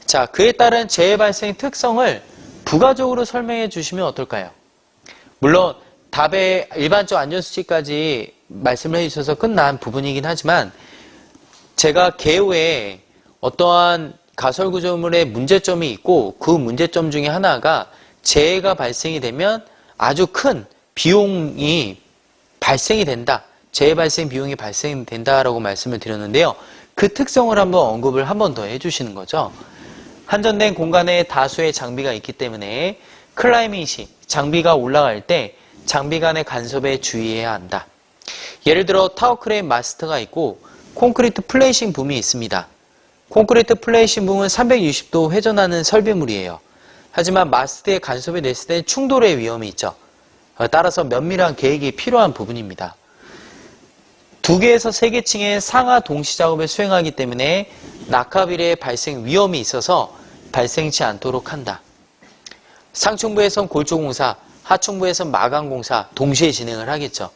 자, 그에 따른 재해 발생 특성을 부가적으로 설명해 주시면 어떨까요? 물론 답의 일반적 안전수칙까지 말씀을 해주셔서 끝난 부분이긴 하지만 제가 개후에 어떠한 가설구조물의 문제점이 있고 그 문제점 중에 하나가 재해가 발생이 되면 아주 큰 비용이 발생이 된다. 재해 발생 비용이 발생된다라고 말씀을 드렸는데요. 그 특성을 한번 언급을 한 번 더 해주시는 거죠. 한전된 공간에 다수의 장비가 있기 때문에 클라이밍 시 장비가 올라갈 때 장비 간의 간섭에 주의해야 한다. 예를 들어 타워 크레인 마스트가 있고 콘크리트 플레이싱 붐이 있습니다. 콘크리트 플레이싱 붐은 360도 회전하는 설비물이에요. 하지만 마스트에 간섭이 됐을 때 충돌의 위험이 있죠. 따라서 면밀한 계획이 필요한 부분입니다. 2개에서 3개 층의 상하 동시 작업을 수행하기 때문에 낙하비례의 발생 위험이 있어서 발생치 않도록 한다. 상층부에선 골조공사, 하층부에선 마감공사 동시에 진행을 하겠죠.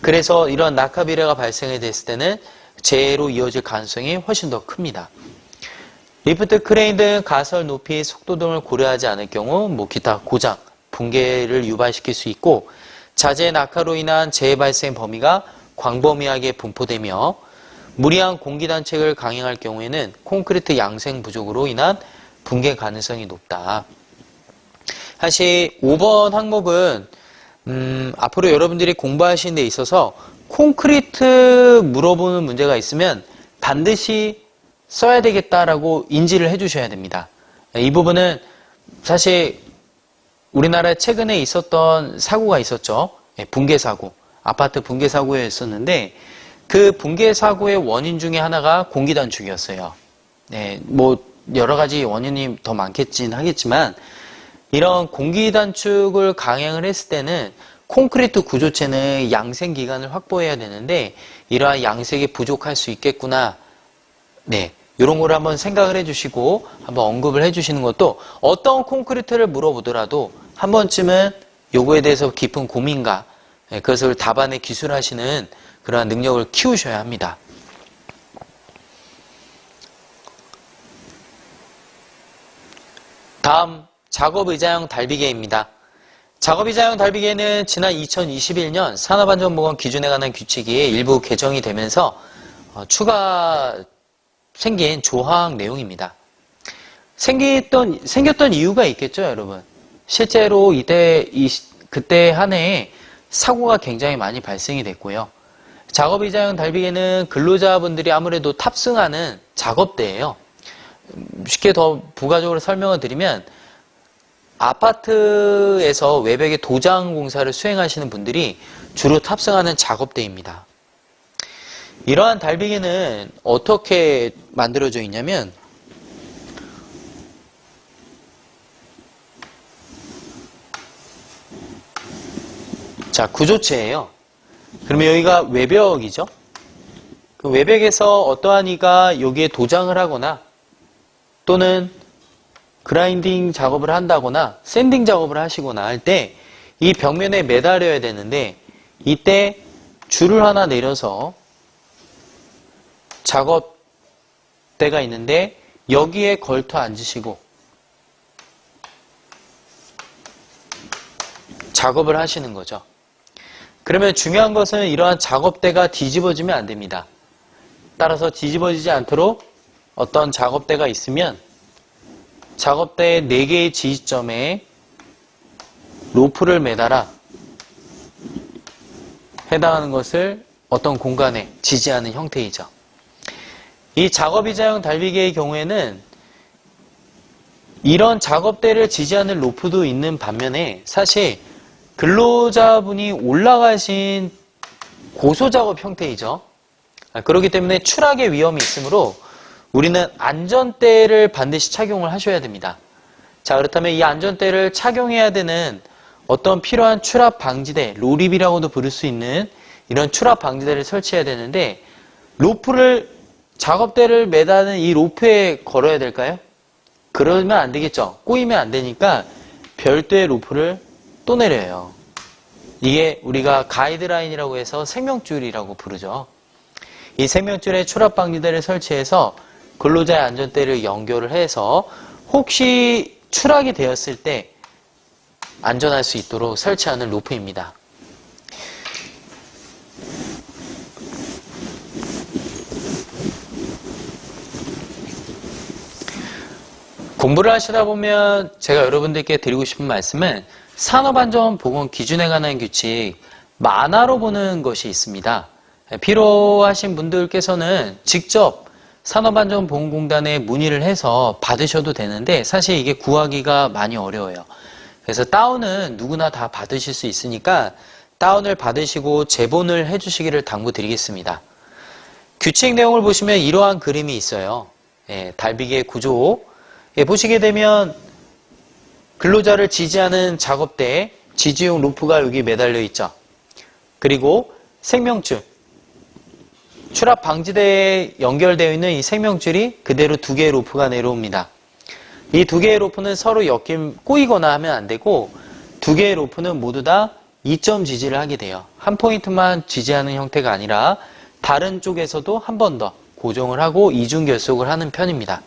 그래서 이런 낙하비례가 발생이 됐을 때는 재해로 이어질 가능성이 훨씬 더 큽니다. 리프트, 크레인 등 가설 높이, 속도 등을 고려하지 않을 경우 기타 고장, 붕괴를 유발시킬 수 있고 자재 낙하로 인한 재해 발생 범위가 광범위하게 분포되며 무리한 공기단책을 강행할 경우에는 콘크리트 양생 부족으로 인한 붕괴 가능성이 높다. 사실 5번 항목은 앞으로 여러분들이 공부하시는 데 있어서 콘크리트 물어보는 문제가 있으면 반드시 써야 되겠다라고 인지를 해주셔야 됩니다. 이 부분은 사실 우리나라에 최근에 있었던 사고가 있었죠. 붕괴 사고, 아파트 붕괴 사고였었는데 그 붕괴 사고의 원인 중에 하나가 공기 단축이었어요. 여러 가지 원인이 더 많겠긴 하겠지만 이런 공기 단축을 강행을 했을 때는 콘크리트 구조체는 양생 기간을 확보해야 되는데 이러한 양생이 부족할 수 있겠구나. 이런 걸 한번 생각을 해주시고 한번 언급을 해주시는 것도 어떤 콘크리트를 물어보더라도 한 번쯤은 요거에 대해서 깊은 고민과 그것을 답안에 기술하시는 그러한 능력을 키우셔야 합니다. 다음 작업의자형 달비계입니다. 작업의자형 달비계는 지난 2021년 산업안전보건 기준에 관한 규칙이 일부 개정이 되면서 추가 생긴 조항 내용입니다. 생겼던 이유가 있겠죠, 여러분. 실제로 그때 한 해에 사고가 굉장히 많이 발생이 됐고요. 작업의자형 달비계는 근로자분들이 아무래도 탑승하는 작업대예요. 쉽게 더 부가적으로 설명을 드리면 아파트에서 외벽에 도장 공사를 수행하시는 분들이 주로 탑승하는 작업대입니다. 이러한 달비계는 어떻게 만들어져 있냐면 구조체예요. 그러면 여기가 외벽이죠. 그 외벽에서 어떠한 이가 여기에 도장을 하거나 또는 그라인딩 작업을 한다거나 샌딩 작업을 하시거나 할 때 이 벽면에 매달려야 되는데 이때 줄을 하나 내려서 작업대가 있는데 여기에 걸터 앉으시고 작업을 하시는 거죠. 그러면 중요한 것은 이러한 작업대가 뒤집어지면 안 됩니다. 따라서 뒤집어지지 않도록 어떤 작업대가 있으면 작업대의 4개의 지지점에 로프를 매달아 해당하는 것을 어떤 공간에 지지하는 형태이죠. 이 작업의자형 달비계의 경우에는 이런 작업대를 지지하는 로프도 있는 반면에 사실 근로자분이 올라가신 고소작업 형태이죠. 그렇기 때문에 추락의 위험이 있으므로 우리는 안전대를 반드시 착용을 하셔야 됩니다. 자, 그렇다면 이 안전대를 착용해야 되는 어떤 필요한 추락 방지대, 로립이라고도 부를 수 있는 이런 추락 방지대를 설치해야 되는데 작업대를 매다는 이 로프에 걸어야 될까요? 그러면 안 되겠죠. 꼬이면 안 되니까 별도의 로프를 또 내려요. 이게 우리가 가이드라인이라고 해서 생명줄이라고 부르죠. 이 생명줄에 추락 방지대를 설치해서 근로자의 안전대를 연결을 해서 혹시 추락이 되었을 때 안전할 수 있도록 설치하는 루프입니다. 공부를 하시다 보면 제가 여러분들께 드리고 싶은 말씀은 산업안전보건 기준에 관한 규칙 만화로 보는 것이 있습니다. 필요하신 분들께서는 직접 산업안전보건공단에 문의를 해서 받으셔도 되는데 사실 이게 구하기가 많이 어려워요. 그래서 다운은 누구나 다 받으실 수 있으니까 다운을 받으시고 제본을 해주시기를 당부드리겠습니다. 규칙 내용을 보시면 이러한 그림이 있어요. 달비기의 구조. 보시게 되면 근로자를 지지하는 작업대에 지지용 루프가 여기 매달려 있죠. 그리고 생명줄, 추락 방지대에 연결되어 있는 이 생명줄이 그대로 두 개의 루프가 내려옵니다. 이 두 개의 루프는 서로 꼬이거나 하면 안 되고 두 개의 루프는 모두 다 2점 지지를 하게 돼요. 한 포인트만 지지하는 형태가 아니라 다른 쪽에서도 한 번 더 고정을 하고 이중 결속을 하는 편입니다.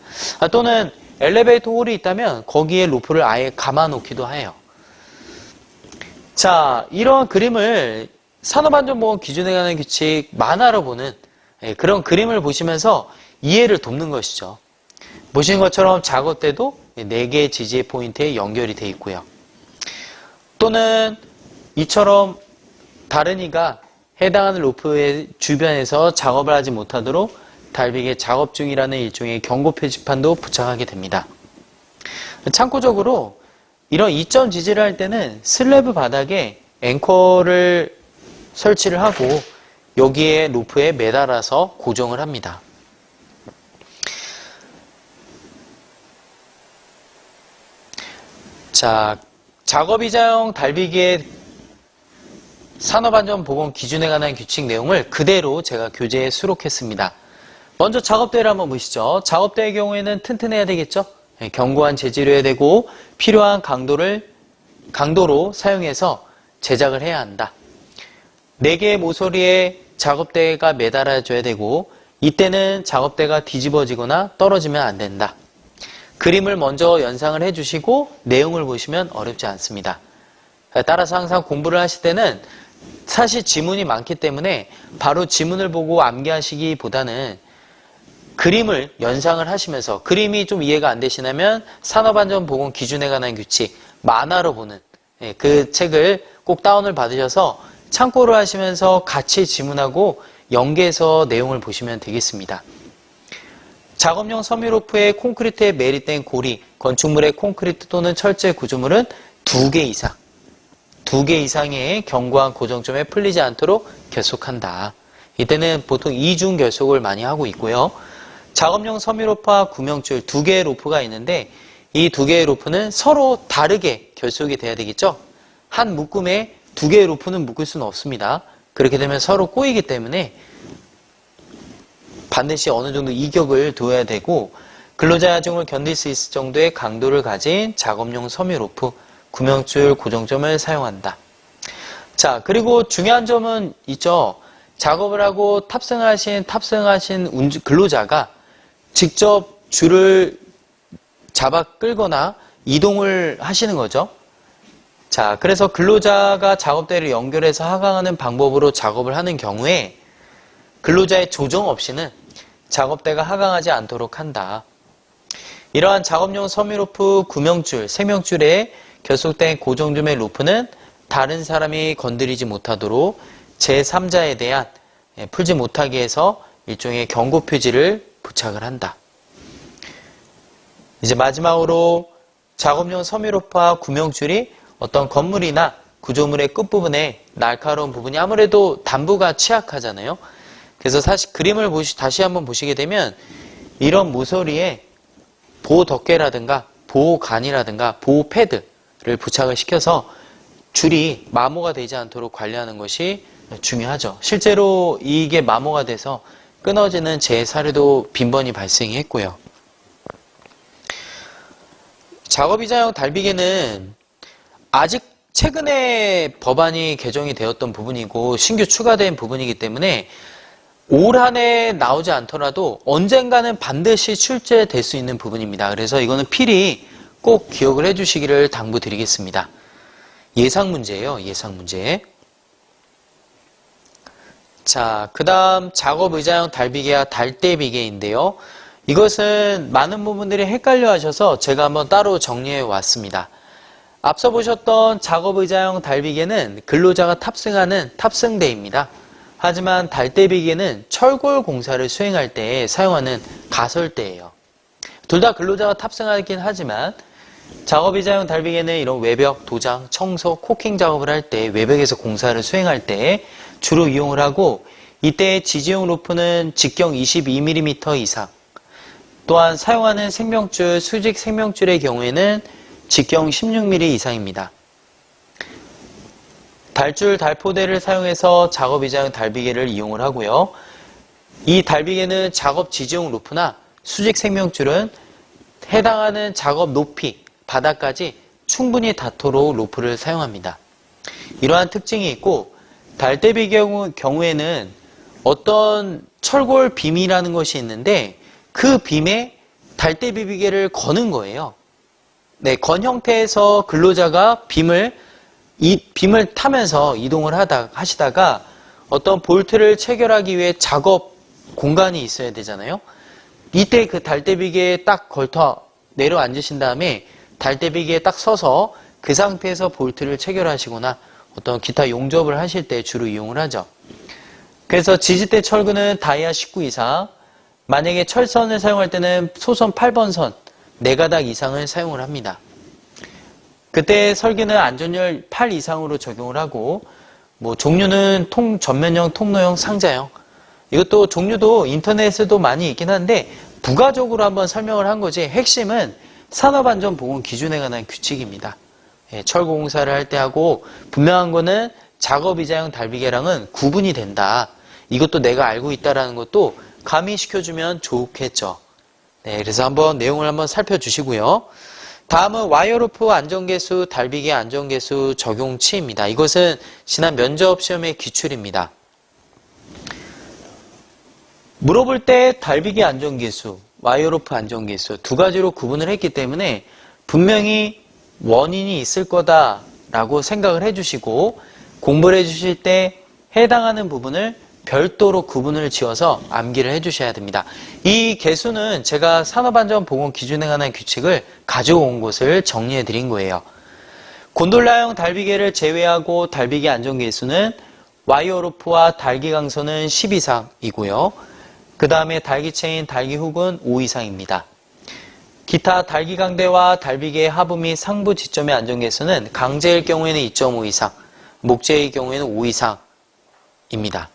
또는 엘리베이터 홀이 있다면 거기에 루프를 아예 감아 놓기도 해요. 자, 이러한 그림을 산업안전보건 기준에 관한 규칙 만화로 보는 그런 그림을 보시면서 이해를 돕는 것이죠. 보시는 것처럼 작업대도 4개의 지지 포인트에 연결이 되어 있고요. 또는 이처럼 다른 이가 해당하는 루프의 주변에서 작업을 하지 못하도록 달비기에 작업 중이라는 일종의 경고 표지판도 부착하게 됩니다. 참고적으로 이런 2점 지지를 할 때는 슬래브 바닥에 앵커를 설치를 하고 여기에 루프에 매달아서 고정을 합니다. 자, 작업이자용 달비기의 산업안전보건 기준에 관한 규칙 내용을 그대로 제가 교재에 수록했습니다. 먼저 작업대를 한번 보시죠. 작업대의 경우에는 튼튼해야 되겠죠? 견고한 재질이어야 되고 필요한 강도로 사용해서 제작을 해야 한다. 4개의 모서리에 작업대가 매달아줘야 되고 이때는 작업대가 뒤집어지거나 떨어지면 안 된다. 그림을 먼저 연상을 해주시고 내용을 보시면 어렵지 않습니다. 따라서 항상 공부를 하실 때는 사실 지문이 많기 때문에 바로 지문을 보고 암기하시기보다는 그림을 연상을 하시면서 그림이 좀 이해가 안 되시다면 산업안전보건 기준에 관한 규칙 만화로 보는 그 책을 꼭 다운을 받으셔서 참고를 하시면서 같이 지문하고 연계해서 내용을 보시면 되겠습니다. 작업용 섬유로프에 콘크리트에 매립된 고리, 건축물의 콘크리트 또는 철제 구조물은 2개 이상의 견고한 고정점에 풀리지 않도록 결속한다. 이때는 보통 이중 결속을 많이 하고 있고요. 작업용 섬유로프와 구명줄 2개의 로프가 있는데 이 2개의 로프는 서로 다르게 결속이 돼야 되겠죠. 한 묶음에 2개의 로프는 묶을 수는 없습니다. 그렇게 되면 서로 꼬이기 때문에 반드시 어느 정도 이격을 둬야 되고 근로자 야중을 견딜 수 있을 정도의 강도를 가진 작업용 섬유로프, 구명줄 고정점을 사용한다. 자, 그리고 중요한 점은 있죠. 작업을 하고 탑승하신 근로자가 직접 줄을 잡아 끌거나 이동을 하시는 거죠. 자, 그래서 근로자가 작업대를 연결해서 하강하는 방법으로 작업을 하는 경우에 근로자의 조정 없이는 작업대가 하강하지 않도록 한다. 이러한 작업용 섬유로프, 구명줄, 생명줄에 결속된 고정점의 로프는 다른 사람이 건드리지 못하도록 제3자에 대한 풀지 못하게 해서 일종의 경고 표지를 부착을 한다. 이제 마지막으로 작업용 섬유로프와 구명줄이 어떤 건물이나 구조물의 끝부분에 날카로운 부분이 아무래도 단부가 취약하잖아요. 그래서 사실 그림을 다시 한번 보시게 되면 이런 모서리에 보호 덮개라든가 보호관이라든가 보호 패드를 부착을 시켜서 줄이 마모가 되지 않도록 관리하는 것이 중요하죠. 실제로 이게 마모가 돼서 끊어지는 재해 사례도 빈번히 발생했고요. 작업이자용 달비기는 아직 최근에 법안이 개정이 되었던 부분이고 신규 추가된 부분이기 때문에 올 한 해 나오지 않더라도 언젠가는 반드시 출제될 수 있는 부분입니다. 그래서 이거는 필히 꼭 기억을 해주시기를 당부드리겠습니다. 예상 문제예요. 예상 문제. 자, 그 다음 작업 의자형 달비계와 달대비계인데요. 이것은 많은 부분들이 헷갈려 하셔서 제가 한번 따로 정리해 왔습니다. 앞서 보셨던 작업 의자형 달비계는 근로자가 탑승하는 탑승대입니다. 하지만 달대비계는 철골 공사를 수행할 때 사용하는 가설대예요. 둘 다 근로자가 탑승하긴 하지만 작업 의자형 달비계는 이런 외벽, 도장, 청소, 코킹 작업을 할 때 외벽에서 공사를 수행할 때 주로 이용을 하고 이때 지지용 로프는 직경 22mm 이상 또한 사용하는 생명줄, 수직 생명줄의 경우에는 직경 16mm 이상입니다. 달줄, 달포대를 사용해서 작업 의자형 달비계를 이용을 하고요. 이 달비계는 작업 지지용 로프나 수직 생명줄은 해당하는 작업 높이, 바닥까지 충분히 닿도록 로프를 사용합니다. 이러한 특징이 있고 달대비 경우에는 어떤 철골 빔이라는 것이 있는데 그 빔에 달대비계를 거는 거예요. 네, 건 형태에서 근로자가 빔을 타면서 이동을 하시다가 어떤 볼트를 체결하기 위해 작업 공간이 있어야 되잖아요. 이때 그 달대비계에 딱 걸터 내려앉으신 다음에 달대비계에 딱 서서 그 상태에서 볼트를 체결하시거나 어떤 기타 용접을 하실 때 주로 이용을 하죠. 그래서 지지대 철근은 다이아 19 이상, 만약에 철선을 사용할 때는 소선 8번 선 4가닥 이상을 사용을 합니다. 그때 설계는 안전열 8 이상으로 적용을 하고 종류는 전면형, 통로형, 상자형 이것도 종류도 인터넷에도 많이 있긴 한데 부가적으로 한번 설명을 한 거지 핵심은 산업안전보건 기준에 관한 규칙입니다. 예, 철공사를 할 때 하고 분명한 거는 작업의자형 달비계랑은 구분이 된다. 이것도 내가 알고 있다라는 것도 가미시켜주면 좋겠죠. 네, 그래서 한번 내용을 한번 살펴주시고요. 다음은 와이어로프 안전계수, 달비계 안전계수 적용치입니다. 이것은 지난 면접 시험의 기출입니다. 물어볼 때 달비계 안전계수, 와이어로프 안전계수 두 가지로 구분을 했기 때문에 분명히 원인이 있을 거다라고 생각을 해주시고 공부를 해주실 때 해당하는 부분을 별도로 구분을 지어서 암기를 해주셔야 됩니다. 이 개수는 제가 산업안전보건 기준에 관한 규칙을 가져온 것을 정리해 드린 거예요. 곤돌라형 달비계를 제외하고 달비계 안전계수는 와이어로프와 달기강선은 10 이상이고요. 그 다음에 달기체인, 달기훅은 5 이상입니다. 기타 달기강대와 달비계의 하부 및 상부 지점의 안전계수는 강제일 경우에는 2.5 이상, 목재의 경우에는 5 이상입니다.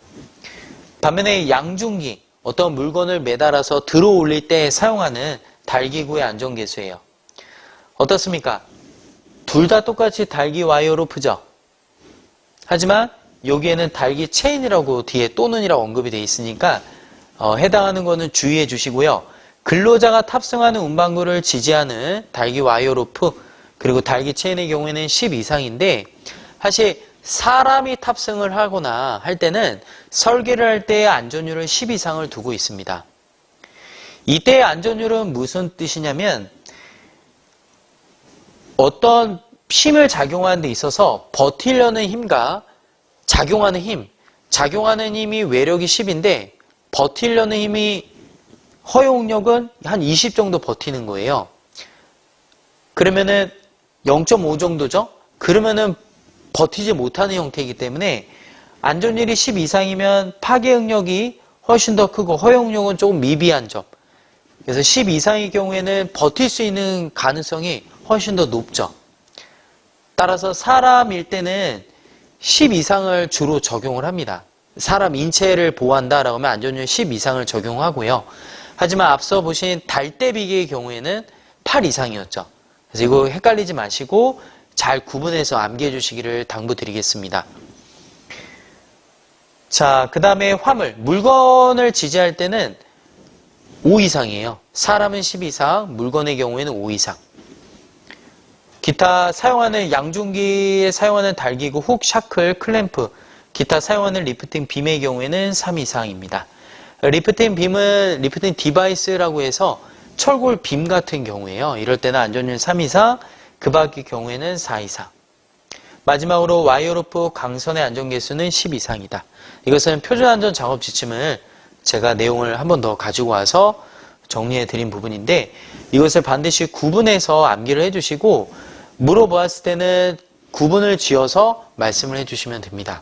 반면에 양중기, 어떤 물건을 매달아서 들어 올릴 때 사용하는 달기구의 안전계수예요. 어떻습니까? 둘 다 똑같이 달기 와이어로프죠. 하지만 여기에는 달기 체인이라고 뒤에 또는이라고 언급이 되어 있으니까 해당하는 거는 주의해 주시고요. 근로자가 탑승하는 운반구를 지지하는 달기 와이어로프 그리고 달기 체인의 경우에는 10 이상인데 사실 사람이 탑승을 하거나 할 때는 설계를 할 때의 안전율을 10 이상을 두고 있습니다. 이때의 안전율은 무슨 뜻이냐면 어떤 힘을 작용하는 데 있어서 버티려는 힘과 작용하는 힘이 외력이 10인데 버티려는 힘이 허용력은 한 20 정도 버티는 거예요. 그러면은 0.5 정도죠? 그러면은 버티지 못하는 형태이기 때문에 안전율이 10 이상이면 파괴 응력이 훨씬 더 크고 허용력은 조금 미비한 점. 그래서 10 이상의 경우에는 버틸 수 있는 가능성이 훨씬 더 높죠. 따라서 사람일 때는 10 이상을 주로 적용을 합니다. 사람 인체를 보호한다라고 하면 안전율 10 이상을 적용하고요. 하지만 앞서 보신 달대비계의 경우에는 8 이상이었죠. 그래서 이거 헷갈리지 마시고 잘 구분해서 암기해 주시기를 당부드리겠습니다. 자, 그 다음에 화물, 물건을 지지할 때는 5 이상이에요. 사람은 10 이상, 물건의 경우에는 5 이상. 기타 사용하는 양중기에 사용하는 달기구, 훅, 샤클, 클램프, 기타 사용하는 리프팅 빔의 경우에는 3 이상입니다. 리프팅 빔은 리프팅 디바이스라고 해서 철골 빔 같은 경우에요. 이럴 때는 안전율 3 이상, 그 밖의 경우에는 4 이상. 마지막으로 와이어로프 강선의 안전계수는 10 이상이다. 이것은 표준안전 작업 지침을 제가 내용을 한 번 더 가지고 와서 정리해 드린 부분인데 이것을 반드시 구분해서 암기를 해주시고 물어보았을 때는 구분을 지어서 말씀을 해주시면 됩니다.